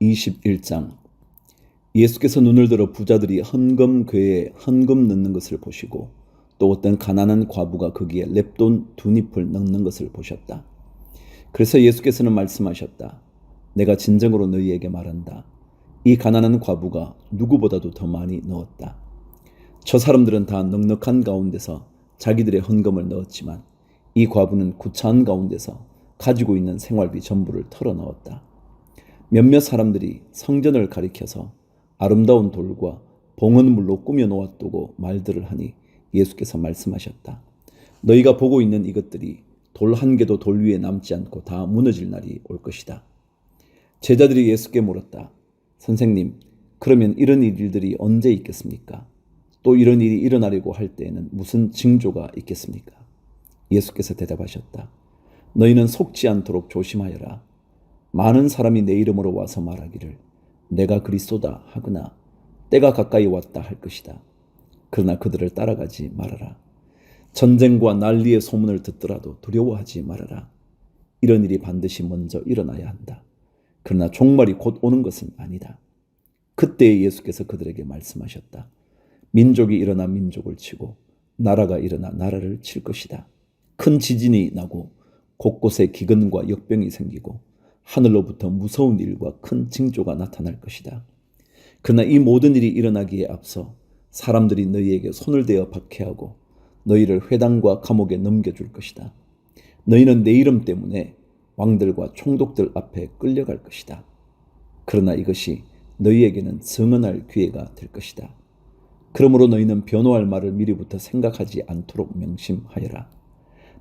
21장. 예수께서 눈을 들어 부자들이 헌금궤에 헌금 넣는 것을 보시고 또 어떤 가난한 과부가 거기에 렙돈 2잎을 넣는 것을 보셨다. 그래서 예수께서는 말씀하셨다. 내가 진정으로 너희에게 말한다. 이 가난한 과부가 누구보다도 더 많이 넣었다. 저 사람들은 다 넉넉한 가운데서 자기들의 헌금을 넣었지만 이 과부는 구차한 가운데서 가지고 있는 생활비 전부를 털어 넣었다. 몇몇 사람들이 성전을 가리켜서 아름다운 돌과 봉헌물로 꾸며 놓았다고 말들을 하니 예수께서 말씀하셨다. 너희가 보고 있는 이것들이 돌 한 개도 돌 위에 남지 않고 다 무너질 날이 올 것이다. 제자들이 예수께 물었다. 선생님, 그러면 이런 일들이 언제 있겠습니까? 또 이런 일이 일어나려고 할 때에는 무슨 징조가 있겠습니까? 예수께서 대답하셨다. 너희는 속지 않도록 조심하여라. 많은 사람이 내 이름으로 와서 말하기를 내가 그리스도다 하거나 때가 가까이 왔다 할 것이다. 그러나 그들을 따라가지 말아라. 전쟁과 난리의 소문을 듣더라도 두려워하지 말아라. 이런 일이 반드시 먼저 일어나야 한다. 그러나 종말이 곧 오는 것은 아니다. 그때 예수께서 그들에게 말씀하셨다. 민족이 일어나 민족을 치고 나라가 일어나 나라를 칠 것이다. 큰 지진이 나고 곳곳에 기근과 역병이 생기고 하늘로부터 무서운 일과 큰 징조가 나타날 것이다. 그러나 이 모든 일이 일어나기에 앞서 사람들이 너희에게 손을 대어 박해하고 너희를 회당과 감옥에 넘겨줄 것이다. 너희는 내 이름 때문에 왕들과 총독들 앞에 끌려갈 것이다. 그러나 이것이 너희에게는 성언할 기회가 될 것이다. 그러므로 너희는 변호할 말을 미리부터 생각하지 않도록 명심하여라.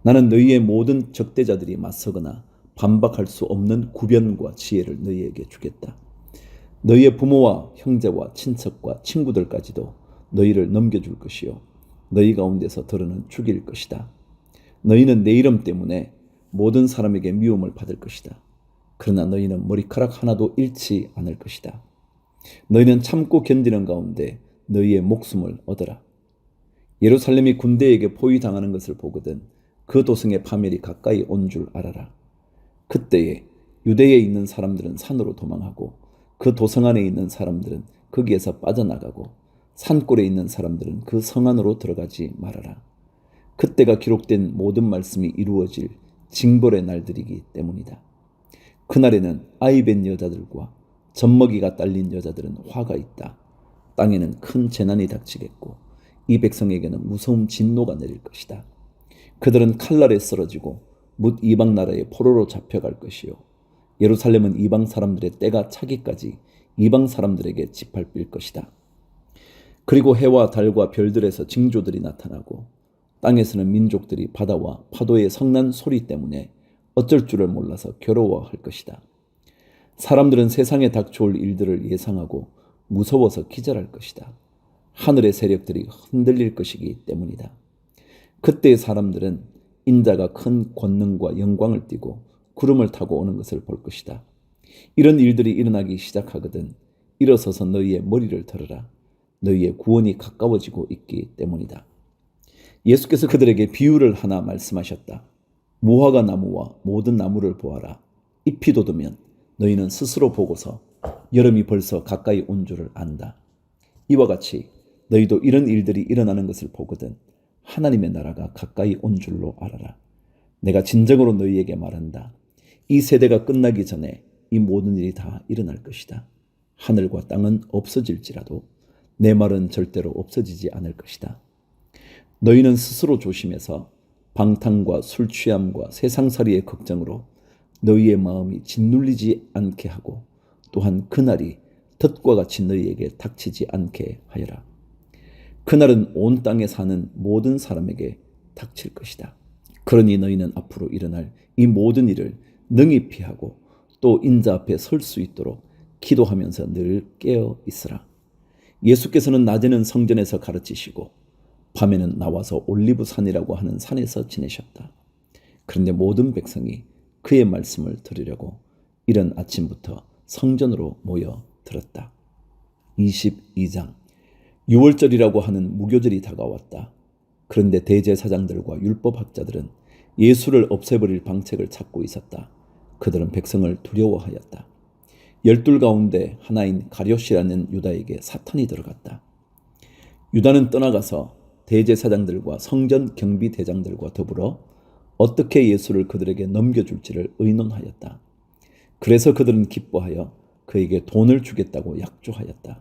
나는 너희의 모든 적대자들이 맞서거나 반박할 수 없는 구변과 지혜를 너희에게 주겠다. 너희의 부모와 형제와 친척과 친구들까지도 너희를 넘겨줄 것이요 너희 가운데서 더러는 죽일 것이다. 너희는 내 이름 때문에 모든 사람에게 미움을 받을 것이다. 그러나 너희는 머리카락 하나도 잃지 않을 것이다. 너희는 참고 견디는 가운데 너희의 목숨을 얻어라. 예루살렘이 군대에게 포위당하는 것을 보거든 그 도성의 파멸이 가까이 온 줄 알아라. 그때에 유대에 있는 사람들은 산으로 도망하고 그 도성 안에 있는 사람들은 거기에서 빠져나가고 산골에 있는 사람들은 그 성 안으로 들어가지 말아라. 그때가 기록된 모든 말씀이 이루어질 징벌의 날들이기 때문이다. 그날에는 아이 뵌 여자들과 젖먹이가 딸린 여자들은 화가 있다. 땅에는 큰 재난이 닥치겠고 이 백성에게는 무서운 진노가 내릴 것이다. 그들은 칼날에 쓰러지고 뭇 이방 나라의 포로로 잡혀갈 것이요 예루살렘은 이방 사람들의 때가 차기까지 이방 사람들에게 짓밟힐 것이다. 그리고 해와 달과 별들에서 징조들이 나타나고 땅에서는 민족들이 바다와 파도의 성난 소리 때문에 어쩔 줄을 몰라서 괴로워할 것이다. 사람들은 세상에 닥쳐올 일들을 예상하고 무서워서 기절할 것이다. 하늘의 세력들이 흔들릴 것이기 때문이다. 그때 사람들은 인자가 큰 권능과 영광을 띠고 구름을 타고 오는 것을 볼 것이다. 이런 일들이 일어나기 시작하거든 일어서서 너희의 머리를 들어라. 너희의 구원이 가까워지고 있기 때문이다. 예수께서 그들에게 비유를 하나 말씀하셨다. 무화과 나무와 모든 나무를 보아라. 잎이 돋으면 너희는 스스로 보고서 여름이 벌써 가까이 온 줄을 안다. 이와 같이 너희도 이런 일들이 일어나는 것을 보거든 하나님의 나라가 가까이 온 줄로 알아라. 내가 진정으로 너희에게 말한다. 이 세대가 끝나기 전에 이 모든 일이 다 일어날 것이다. 하늘과 땅은 없어질지라도 내 말은 절대로 없어지지 않을 것이다. 너희는 스스로 조심해서 방탕과 술 취함과 세상살이의 걱정으로 너희의 마음이 짓눌리지 않게 하고 또한 그날이 덫과 같이 너희에게 닥치지 않게 하여라. 그날은 온 땅에 사는 모든 사람에게 닥칠 것이다. 그러니 너희는 앞으로 일어날 이 모든 일을 능히 피하고 또 인자 앞에 설 수 있도록 기도하면서 늘 깨어 있으라. 예수께서는 낮에는 성전에서 가르치시고 밤에는 나와서 올리브산이라고 하는 산에서 지내셨다. 그런데 모든 백성이 그의 말씀을 들으려고 이른 아침부터 성전으로 모여 들었다. 22장. 유월절이라고 하는 무교절이 다가왔다. 그런데 대제사장들과 율법학자들은 예수를 없애버릴 방책을 찾고 있었다. 그들은 백성을 두려워하였다. 열둘 가운데 하나인 가룟이라는 유다에게 사탄이 들어갔다. 유다는 떠나가서 대제사장들과 성전 경비대장들과 더불어 어떻게 예수를 그들에게 넘겨줄지를 의논하였다. 그래서 그들은 기뻐하여 그에게 돈을 주겠다고 약조하였다.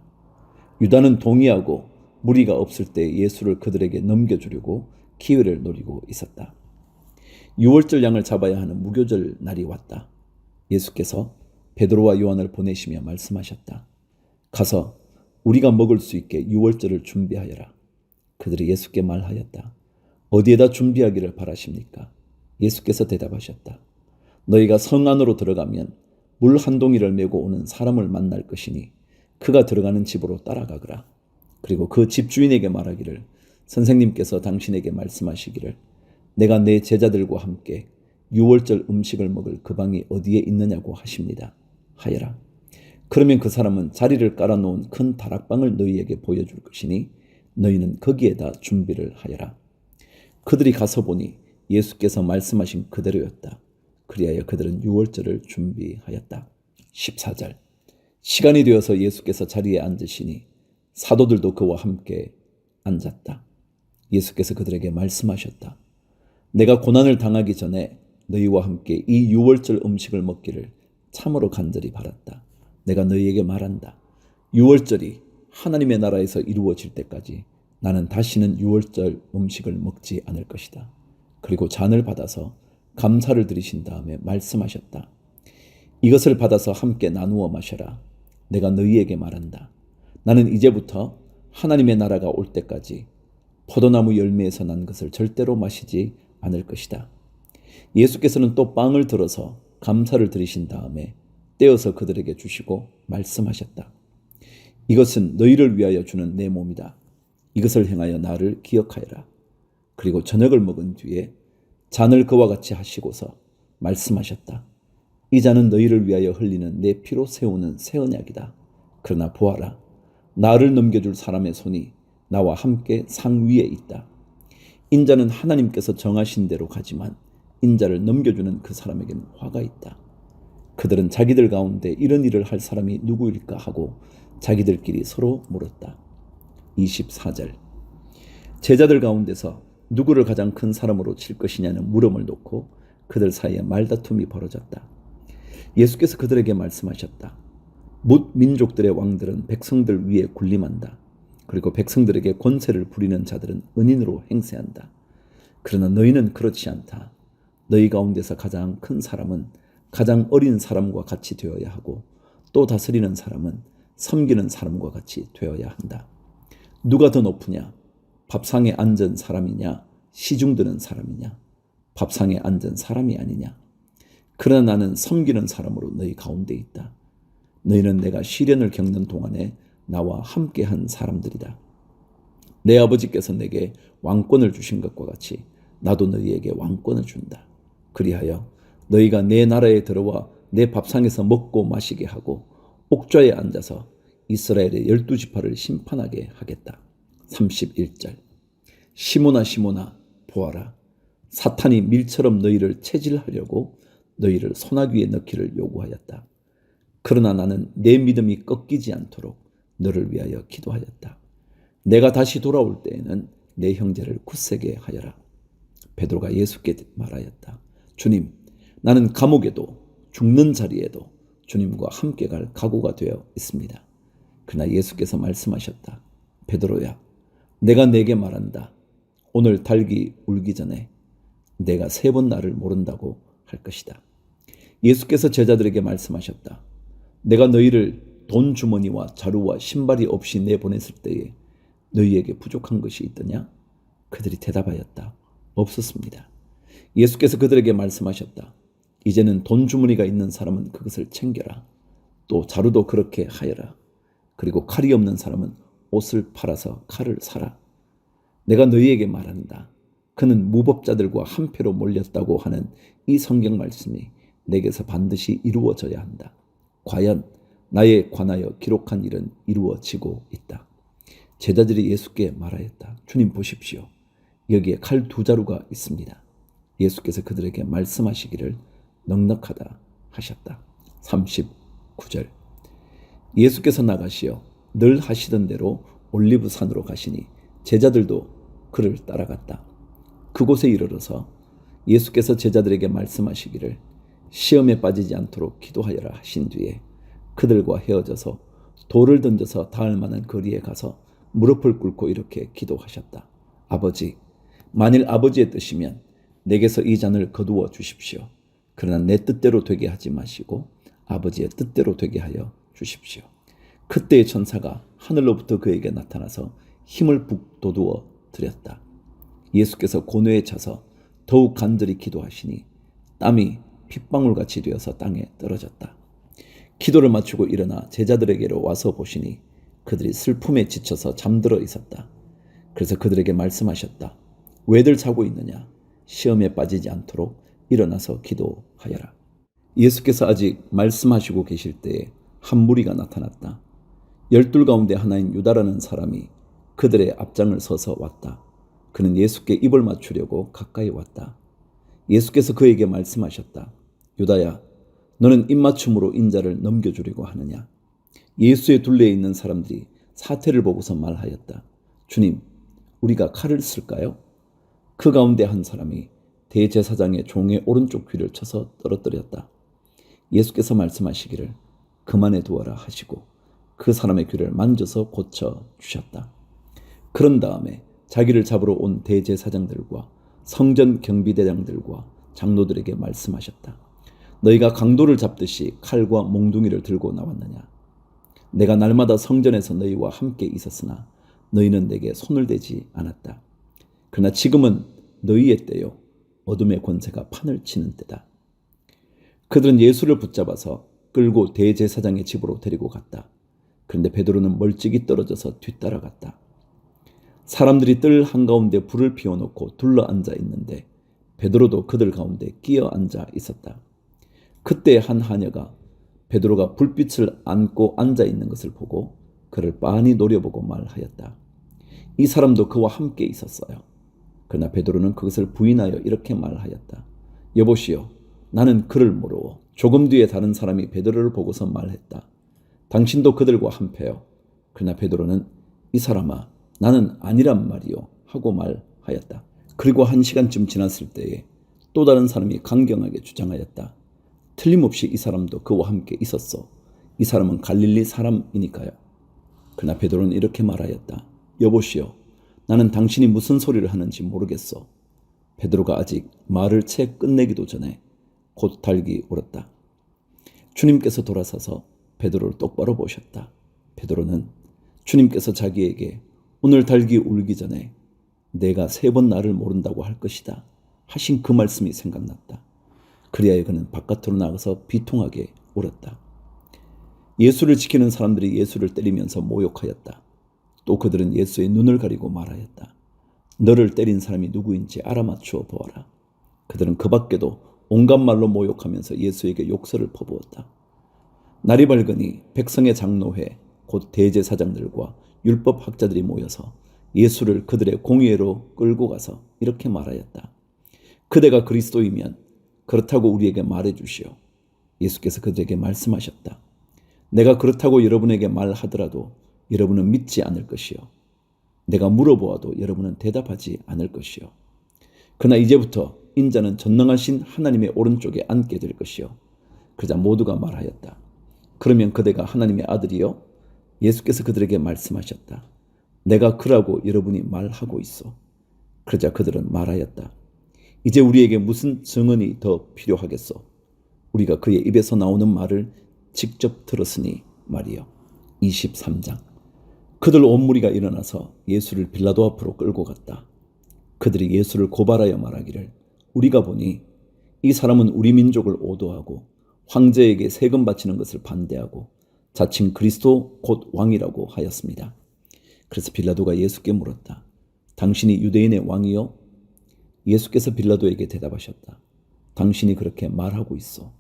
유다는 동의하고 무리가 없을 때 예수를 그들에게 넘겨주려고 기회를 노리고 있었다. 유월절 양을 잡아야 하는 무교절 날이 왔다. 예수께서 베드로와 요한을 보내시며 말씀하셨다. 가서 우리가 먹을 수 있게 유월절을 준비하여라. 그들이 예수께 말하였다. 어디에다 준비하기를 바라십니까? 예수께서 대답하셨다. 너희가 성 안으로 들어가면 물 한 동이를 메고 오는 사람을 만날 것이니 그가 들어가는 집으로 따라가거라. 그리고 그 집주인에게 말하기를 선생님께서 당신에게 말씀하시기를 내가 내 제자들과 함께 유월절 음식을 먹을 그 방이 어디에 있느냐고 하십니다. 하여라. 그러면 그 사람은 자리를 깔아놓은 큰 다락방을 너희에게 보여줄 것이니 너희는 거기에다 준비를 하여라. 그들이 가서 보니 예수께서 말씀하신 그대로였다. 그리하여 그들은 유월절을 준비하였다. 14절. 시간이 되어서 예수께서 자리에 앉으시니 사도들도 그와 함께 앉았다. 예수께서 그들에게 말씀하셨다. 내가 고난을 당하기 전에 너희와 함께 이 유월절 음식을 먹기를 참으로 간절히 바랐다. 내가 너희에게 말한다. 유월절이 하나님의 나라에서 이루어질 때까지 나는 다시는 유월절 음식을 먹지 않을 것이다. 그리고 잔을 받아서 감사를 드리신 다음에 말씀하셨다. 이것을 받아서 함께 나누어 마셔라. 내가 너희에게 말한다. 나는 이제부터 하나님의 나라가 올 때까지 포도나무 열매에서 난 것을 절대로 마시지 않을 것이다. 예수께서는 또 빵을 들어서 감사를 드리신 다음에 떼어서 그들에게 주시고 말씀하셨다. 이것은 너희를 위하여 주는 내 몸이다. 이것을 행하여 나를 기억하여라. 그리고 저녁을 먹은 뒤에 잔을 그와 같이 하시고서 말씀하셨다. 이 잔은 너희를 위하여 흘리는 내 피로 세우는 새 언약이다. 그러나 보아라. 나를 넘겨줄 사람의 손이 나와 함께 상 위에 있다. 인자는 하나님께서 정하신 대로 가지만 인자를 넘겨주는 그 사람에게는 화가 있다. 그들은 자기들 가운데 이런 일을 할 사람이 누구일까 하고 자기들끼리 서로 물었다. 24절. 제자들 가운데서 누구를 가장 큰 사람으로 칠 것이냐는 물음을 놓고 그들 사이에 말다툼이 벌어졌다. 예수께서 그들에게 말씀하셨다. 뭇 민족들의 왕들은 백성들 위에 군림한다. 그리고 백성들에게 권세를 부리는 자들은 은인으로 행세한다. 그러나 너희는 그렇지 않다. 너희 가운데서 가장 큰 사람은 가장 어린 사람과 같이 되어야 하고 또 다스리는 사람은 섬기는 사람과 같이 되어야 한다. 누가 더 높으냐? 밥상에 앉은 사람이냐? 시중 드는 사람이냐? 밥상에 앉은 사람이 아니냐? 그러나 나는 섬기는 사람으로 너희 가운데 있다. 너희는 내가 시련을 겪는 동안에 나와 함께한 사람들이다. 내 아버지께서 내게 왕권을 주신 것과 같이 나도 너희에게 왕권을 준다. 그리하여 너희가 내 나라에 들어와 내 밥상에서 먹고 마시게 하고 옥좌에 앉아서 이스라엘의 12지파를 심판하게 하겠다. 31절. 시몬아 시몬아 보아라. 사탄이 밀처럼 너희를 체질하려고 너희를 소나귀에 넣기를 요구하였다. 그러나 나는 내 믿음이 꺾이지 않도록 너를 위하여 기도하였다. 내가 다시 돌아올 때에는 내 형제를 굳세게 하여라. 베드로가 예수께 말하였다. 주님, 나는 감옥에도 죽는 자리에도 주님과 함께 갈 각오가 되어 있습니다. 그러나 예수께서 말씀하셨다. 베드로야, 내가 내게 말한다. 오늘 닭이 울기 전에 내가 3번 나를 모른다고 할 것이다. 예수께서 제자들에게 말씀하셨다. 내가 너희를 돈 주머니와 자루와 신발이 없이 내보냈을 때에 너희에게 부족한 것이 있더냐? 그들이 대답하였다. 없었습니다. 예수께서 그들에게 말씀하셨다. 이제는 돈 주머니가 있는 사람은 그것을 챙겨라. 또 자루도 그렇게 하여라. 그리고 칼이 없는 사람은 옷을 팔아서 칼을 사라. 내가 너희에게 말한다. 그는 무법자들과 한패로 몰렸다고 하는 이 성경 말씀이 내게서 반드시 이루어져야 한다. 과연 나에 관하여 기록한 일은 이루어지고 있다. 제자들이 예수께 말하였다. 주님 보십시오. 여기에 칼 2자루가 있습니다. 예수께서 그들에게 말씀하시기를 넉넉하다 하셨다. 39절. 예수께서 나가시어 늘 하시던 대로 올리브산으로 가시니 제자들도 그를 따라갔다. 그곳에 이르러서 예수께서 제자들에게 말씀하시기를 시험에 빠지지 않도록 기도하여라 하신 뒤에 그들과 헤어져서 돌을 던져서 닿을 만한 거리에 가서 무릎을 꿇고 이렇게 기도하셨다. 아버지, 만일 아버지의 뜻이면 내게서 이 잔을 거두어 주십시오. 그러나 내 뜻대로 되게 하지 마시고 아버지의 뜻대로 되게 하여 주십시오. 그때의 천사가 하늘로부터 그에게 나타나서 힘을 북돋우어 드렸다. 예수께서 고뇌에 차서 더욱 간절히 기도하시니 땀이 핏방울같이 되어서 땅에 떨어졌다. 기도를 마치고 일어나 제자들에게로 와서 보시니 그들이 슬픔에 지쳐서 잠들어 있었다. 그래서 그들에게 말씀하셨다. 왜들 자고 있느냐? 시험에 빠지지 않도록 일어나서 기도하여라. 예수께서 아직 말씀하시고 계실 때에 한 무리가 나타났다. 12 가운데 하나인 유다라는 사람이 그들의 앞장을 서서 왔다. 그는 예수께 입을 맞추려고 가까이 왔다. 예수께서 그에게 말씀하셨다. 유다야, 너는 입맞춤으로 인자를 넘겨주려고 하느냐? 예수의 둘레에 있는 사람들이 사태를 보고서 말하였다. 주님, 우리가 칼을 쓸까요? 그 가운데 한 사람이 대제사장의 종의 오른쪽 귀를 쳐서 떨어뜨렸다. 예수께서 말씀하시기를 그만해 두어라 하시고 그 사람의 귀를 만져서 고쳐 주셨다. 그런 다음에 자기를 잡으러 온 대제사장들과 성전 경비대장들과 장로들에게 말씀하셨다. 너희가 강도를 잡듯이 칼과 몽둥이를 들고 나왔느냐? 내가 날마다 성전에서 너희와 함께 있었으나 너희는 내게 손을 대지 않았다. 그러나 지금은 너희의 때요 어둠의 권세가 판을 치는 때다. 그들은 예수를 붙잡아서 끌고 대제사장의 집으로 데리고 갔다. 그런데 베드로는 멀찍이 떨어져서 뒤따라갔다. 사람들이 뜰 한가운데 불을 피워놓고 둘러앉아 있는데 베드로도 그들 가운데 끼어 앉아 있었다. 그때 한 하녀가 베드로가 불빛을 안고 앉아 있는 것을 보고 그를 빤히 노려보고 말하였다. 이 사람도 그와 함께 있었어요. 그러나 베드로는 그것을 부인하여 이렇게 말하였다. 여보시오, 나는 그를 모르오. 조금 뒤에 다른 사람이 베드로를 보고서 말했다. 당신도 그들과 한패요. 그러나 베드로는 이 사람아, 나는 아니란 말이요 하고 말하였다. 그리고 1시간쯤 지났을 때에 또 다른 사람이 강경하게 주장하였다. 틀림없이 이 사람도 그와 함께 있었어. 이 사람은 갈릴리 사람이니까요. 그러나 베드로는 이렇게 말하였다. 여보시오, 나는 당신이 무슨 소리를 하는지 모르겠어. 베드로가 아직 말을 채 끝내기도 전에 곧 닭이 울었다. 주님께서 돌아서서 베드로를 똑바로 보셨다. 베드로는 주님께서 자기에게 오늘 닭이 울기 전에 내가 3번 나를 모른다고 할 것이다 하신 그 말씀이 생각났다. 그리하여 그는 바깥으로 나가서 비통하게 울었다. 예수를 지키는 사람들이 예수를 때리면서 모욕하였다. 또 그들은 예수의 눈을 가리고 말하였다. 너를 때린 사람이 누구인지 알아맞추어 보아라. 그들은 그 밖에도 온갖 말로 모욕하면서 예수에게 욕설을 퍼부었다. 날이 밝으니 백성의 장로회 곧 대제사장들과 율법학자들이 모여서 예수를 그들의 공회로 끌고 가서 이렇게 말하였다. 그대가 그리스도이면 그렇다고 우리에게 말해 주시오. 예수께서 그들에게 말씀하셨다. 내가 그렇다고 여러분에게 말하더라도 여러분은 믿지 않을 것이요. 내가 물어보아도 여러분은 대답하지 않을 것이요. 그러나 이제부터 인자는 전능하신 하나님의 오른쪽에 앉게 될 것이요. 그러자 모두가 말하였다. 그러면 그대가 하나님의 아들이요? 예수께서 그들에게 말씀하셨다. 내가 그라고 여러분이 말하고 있어. 그러자 그들은 말하였다. 이제 우리에게 무슨 증언이 더 필요하겠소? 우리가 그의 입에서 나오는 말을 직접 들었으니 말이요. 23장. 그들 온 무리가 일어나서 예수를 빌라도 앞으로 끌고 갔다. 그들이 예수를 고발하여 말하기를 우리가 보니 이 사람은 우리 민족을 오도하고 황제에게 세금 바치는 것을 반대하고 자칭 그리스도 곧 왕이라고 하였습니다. 그래서 빌라도가 예수께 물었다. 당신이 유대인의 왕이요? 예수께서 빌라도에게 대답하셨다. 당신이 그렇게 말하고 있어.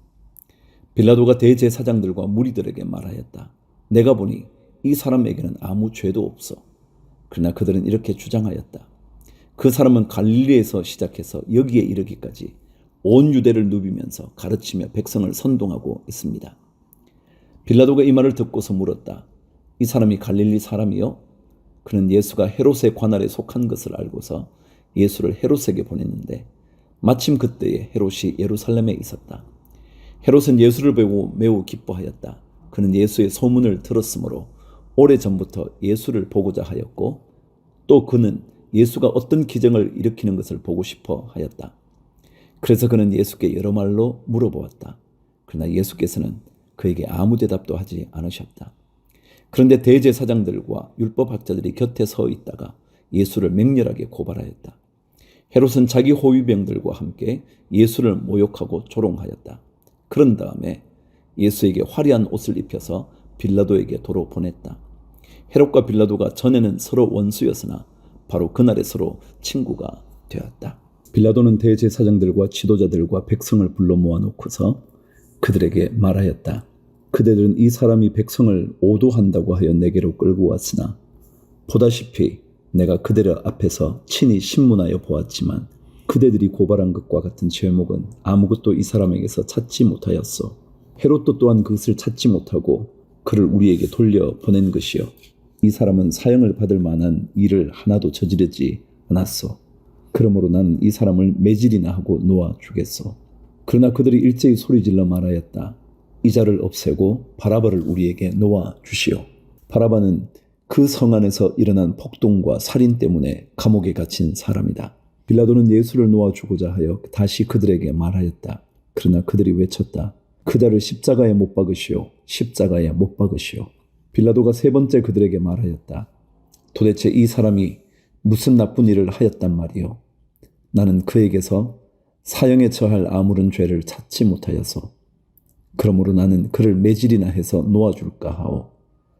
빌라도가 대제사장들과 무리들에게 말하였다. 내가 보니 이 사람에게는 아무 죄도 없어. 그러나 그들은 이렇게 주장하였다. 그 사람은 갈릴리에서 시작해서 여기에 이르기까지 온 유대를 누비면서 가르치며 백성을 선동하고 있습니다. 빌라도가 이 말을 듣고서 물었다. 이 사람이 갈릴리 사람이요? 그는 예수가 헤롯의 관할에 속한 것을 알고서 예수를 헤롯에게 보냈는데 마침 그때에 헤롯이 예루살렘에 있었다. 헤롯은 예수를 보고 매우 기뻐하였다. 그는 예수의 소문을 들었으므로 오래전부터 예수를 보고자 하였고 또 그는 예수가 어떤 기적을 일으키는 것을 보고 싶어 하였다. 그래서 그는 예수께 여러 말로 물어보았다. 그러나 예수께서는 그에게 아무 대답도 하지 않으셨다. 그런데 대제사장들과 율법학자들이 곁에 서 있다가 예수를 맹렬하게 고발하였다. 헤롯은 자기 호위병들과 함께 예수를 모욕하고 조롱하였다. 그런 다음에 예수에게 화려한 옷을 입혀서 빌라도에게 도로 보냈다. 헤롯과 빌라도가 전에는 서로 원수였으나 바로 그날에 서로 친구가 되었다. 빌라도는 대제사장들과 지도자들과 백성을 불러 모아놓고서 그들에게 말하였다. 그대들은 이 사람이 백성을 오도한다고 하여 내게로 끌고 왔으나 보다시피 내가 그대들 앞에서 친히 신문하여 보았지만 그대들이 고발한 것과 같은 제목은 아무것도 이 사람에게서 찾지 못하였소. 헤롯도 또한 그것을 찾지 못하고 그를 우리에게 돌려 보낸 것이요. 이 사람은 사형을 받을 만한 일을 하나도 저지르지 않았소. 그러므로 나는 이 사람을 매질이나 하고 놓아 주겠소. 그러나 그들이 일제히 소리질러 말하였다. 이 자를 없애고 바라바를 우리에게 놓아 주시오. 바라바는 그 성 안에서 일어난 폭동과 살인 때문에 감옥에 갇힌 사람이다. 빌라도는 예수를 놓아주고자 하여 다시 그들에게 말하였다. 그러나 그들이 외쳤다. 그 자를 십자가에 못 박으시오. 십자가에 못 박으시오. 빌라도가 세 번째 그들에게 말하였다. 도대체 이 사람이 무슨 나쁜 일을 하였단 말이오. 나는 그에게서 사형에 처할 아무런 죄를 찾지 못하여서 그러므로 나는 그를 매질이나 해서 놓아줄까 하오.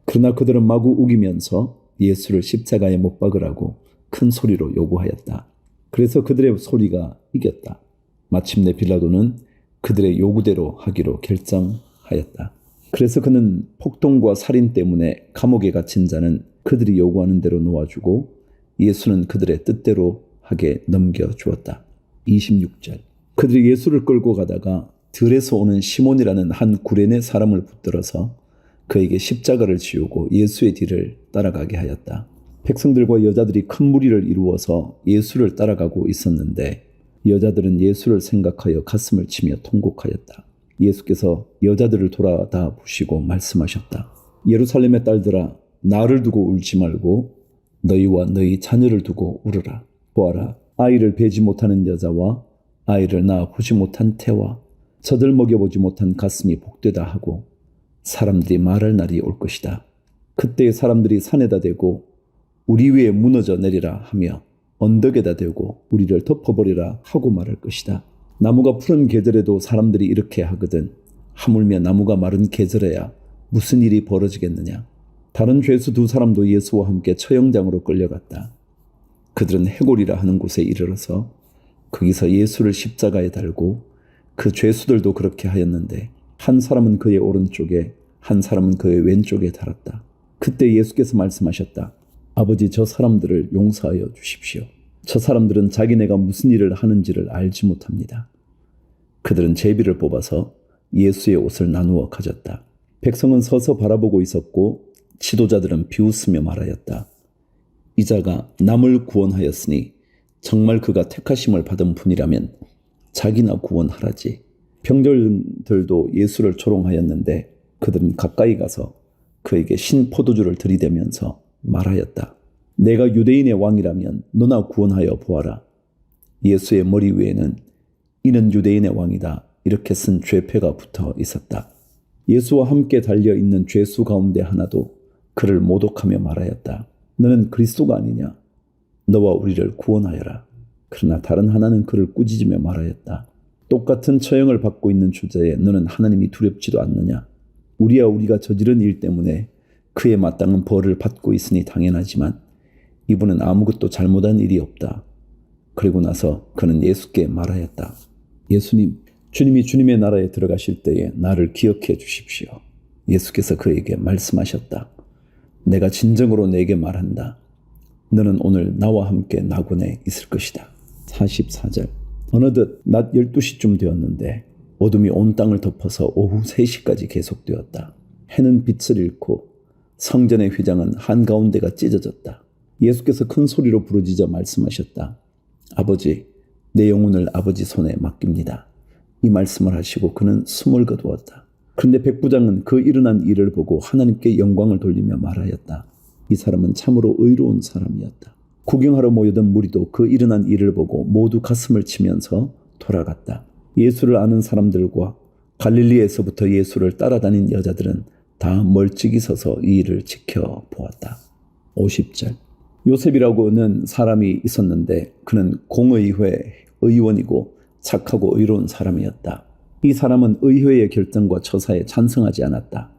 그러나 그들은 마구 우기면서 예수를 십자가에 못 박으라고 큰 소리로 요구하였다. 그래서 그들의 소리가 이겼다. 마침내 빌라도는 그들의 요구대로 하기로 결정하였다. 그래서 그는 폭동과 살인 때문에 감옥에 갇힌 자는 그들이 요구하는 대로 놓아주고 예수는 그들의 뜻대로 하게 넘겨주었다. 26절. 그들이 예수를 끌고 가다가 들에서 오는 시몬이라는 한 구레네 사람을 붙들어서 그에게 십자가를 지우고 예수의 뒤를 따라가게 하였다. 백성들과 여자들이 큰 무리를 이루어서 예수를 따라가고 있었는데 여자들은 예수를 생각하여 가슴을 치며 통곡하였다. 예수께서 여자들을 돌아다 보시고 말씀하셨다. 예루살렘의 딸들아, 나를 두고 울지 말고 너희와 너희 자녀를 두고 울으라. 보아라, 아이를 베지 못하는 여자와 아이를 낳아 보지 못한 태와 젖을 먹여보지 못한 가슴이 복되다 하고 사람들이 말할 날이 올 것이다. 그때 사람들이 산에다 대고 우리 위에 무너져 내리라 하며 언덕에다 대고 우리를 덮어버리라 하고 말할 것이다. 나무가 푸른 계절에도 사람들이 이렇게 하거든 하물며 나무가 마른 계절에야 무슨 일이 벌어지겠느냐. 다른 죄수 두 사람도 예수와 함께 처형장으로 끌려갔다. 그들은 해골이라 하는 곳에 이르러서 거기서 예수를 십자가에 달고 그 죄수들도 그렇게 하였는데 한 사람은 그의 오른쪽에 한 사람은 그의 왼쪽에 달았다. 그때 예수께서 말씀하셨다. 아버지, 저 사람들을 용서하여 주십시오. 저 사람들은 자기네가 무슨 일을 하는지를 알지 못합니다. 그들은 제비를 뽑아서 예수의 옷을 나누어 가졌다. 백성은 서서 바라보고 있었고 지도자들은 비웃으며 말하였다. 이 자가 남을 구원하였으니 정말 그가 택하심을 받은 분이라면 자기나 구원하라지. 병졸들도 예수를 조롱하였는데 그들은 가까이 가서 그에게 신 포도주를 들이대면서 말하였다. 내가 유대인의 왕이라면 너나 구원하여 보아라. 예수의 머리 위에는 이는 유대인의 왕이다 이렇게 쓴 죄패가 붙어 있었다. 예수와 함께 달려있는 죄수 가운데 하나도 그를 모독하며 말하였다. 너는 그리스도가 아니냐? 너와 우리를 구원하여라. 그러나 다른 하나는 그를 꾸짖으며 말하였다. 똑같은 처형을 받고 있는 주제에 너는 하나님이 두렵지도 않느냐? 우리야 우리가 저지른 일 때문에 그에 마땅한 벌을 받고 있으니 당연하지만 이분은 아무것도 잘못한 일이 없다. 그리고 나서 그는 예수께 말하였다. 예수님, 주님이 주님의 나라에 들어가실 때에 나를 기억해 주십시오. 예수께서 그에게 말씀하셨다. 내가 진정으로 내게 말한다. 너는 오늘 나와 함께 낙원에 있을 것이다. 44절. 어느덧 낮 12시쯤 되었는데 어둠이 온 땅을 덮어서 오후 3시까지 계속되었다. 해는 빛을 잃고 성전의 휘장은 한가운데가 찢어졌다. 예수께서 큰 소리로 부르짖어 말씀하셨다. 아버지, 내 영혼을 아버지 손에 맡깁니다. 이 말씀을 하시고 그는 숨을 거두었다. 그런데 백부장은 그 일어난 일을 보고 하나님께 영광을 돌리며 말하였다. 이 사람은 참으로 의로운 사람이었다. 구경하러 모여든 무리도 그 일어난 일을 보고 모두 가슴을 치면서 돌아갔다. 예수를 아는 사람들과 갈릴리에서부터 예수를 따라다닌 여자들은 다 멀찍이 서서 이 일을 지켜보았다. 50절. 요셉이라고는 사람이 있었는데 그는 공의회 의원이고 착하고 의로운 사람이었다. 이 사람은 의회의 결정과 처사에 찬성하지 않았다.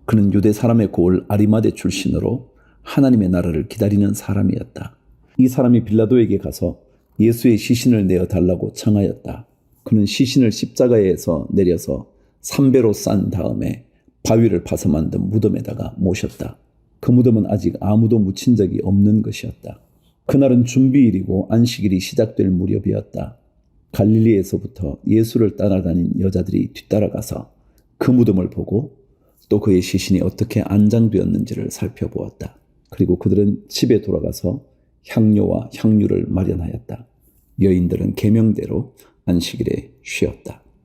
그는 유대 사람의 고을 아리마대 출신으로 하나님의 나라를 기다리는 사람이었다. 이 사람이 빌라도에게 가서 예수의 시신을 내어 달라고 청하였다. 그는 시신을 십자가에서 내려서 3배로 싼 다음에 바위를 파서 만든 무덤에다가 모셨다. 그 무덤은 아직 아무도 묻힌 적이 없는 것이었다. 그날은 준비일이고 안식일이 시작될 무렵이었다. 갈릴리에서부터 예수를 따라다닌 여자들이 뒤따라가서 그 무덤을 보고 또 그의 시신이 어떻게 안장되었는지를 살펴보았다. 그리고 그들은 집에 돌아가서 향료와 향유를 마련하였다. 여인들은 계명대로 안식일에 쉬었다.